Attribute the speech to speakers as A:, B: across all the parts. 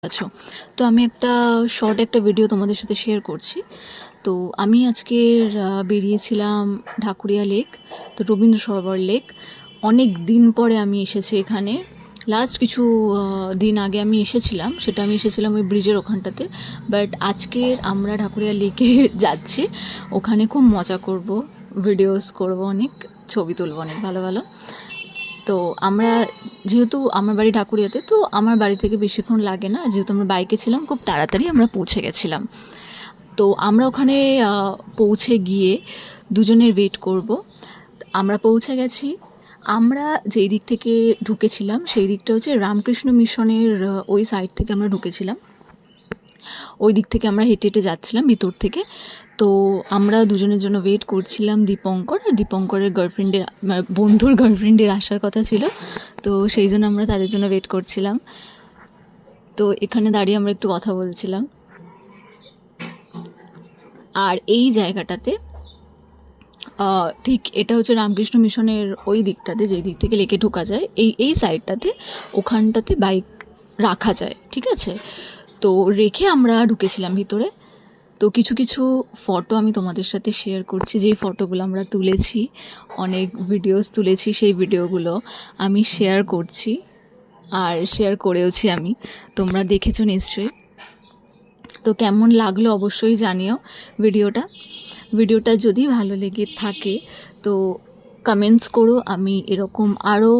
A: আছো। তো আমি একটা শর্ট একটা ভিডিও তোমাদের সাথে শেয়ার করছি। তো আমি আজকের বেরিয়েছিলাম ঢাকুরিয়া লেক, তো রবীন্দ্র সরোবর লেক। অনেক দিন পরে আমি এসেছি এখানে। লাস্ট কিছু দিন আগে আমি এসেছিলাম, সেটা আমি এসেছিলাম ওই ব্রিজের ওখানটাতে। বাট আজকের আমরা ঢাকুরিয়া লেকে যাচ্ছি, ওখানে খুব মজা করব, ভিডিওস করব, অনেক ছবি তুলব, অনেক ভালো ভালো। তো আমরা, যেহেতু আমার বাড়ি ঢাকুরিয়াতে, তো আমার বাড়ি থেকে বেশিক্ষণ লাগে না, যেহেতু আমরা বাইকে ছিলাম খুব তাড়াতাড়ি আমরা পৌঁছে গেছিলাম। তো আমরা ওখানে পৌঁছে গিয়ে দুজনের ওয়েট করব। আমরা পৌঁছে গেছি। আমরা যেই দিক থেকে ঢুকেছিলাম সেই দিকটা হচ্ছে রামকৃষ্ণ মিশনের ওই সাইড থেকে আমরা ঢুকেছিলাম। ওই দিক থেকে আমরা হেঁটে হেঁটে যাচ্ছিলাম ভিতর থেকে। তো আমরা দুজনের জন্য ওয়েট করছিলাম, দীপঙ্কর আর দীপঙ্করের গার্লফ্রেন্ডের, বন্ধুর গার্লফ্রেন্ডের আসার কথা ছিল, তো সেই জন্য আমরা তাদের জন্য ওয়েট করছিলাম। তো এখানে দাঁড়িয়ে আমরা একটু কথা বলছিলাম। আর এই জায়গাটাতে ঠিক এটা হচ্ছে রামকৃষ্ণ মিশনের ওই দিকটাতে, যেই দিক থেকে লেকে ঢোকা যায়, এই সাইডটাতে, ওখানটাতে বাইক রাখা যায়, ঠিক আছে? তো রেখে আমরা ঢুকেছিলাম ভিতরে। তো কিছু কিছু ফটো আমি তোমাদের সাথে শেয়ার করছি, যেই ফটোগুলো আমরা তুলেছি, অনেক ভিডিওস তুলেছি, সেই ভিডিওগুলো আমি শেয়ার করছি আর শেয়ার করেওছি আমি, তোমরা দেখেছো নিশ্চয়ই। তো কেমন লাগলো অবশ্যই জানিও ভিডিওটা যদি ভালো লেগে থাকে তো কমেন্টস করো। আমি এরকম আরও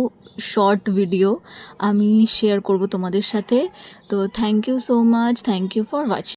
A: শর্ট ভিডিও আমি শেয়ার করব তোমাদের সাথে। তো thank you so much, thank you for watching.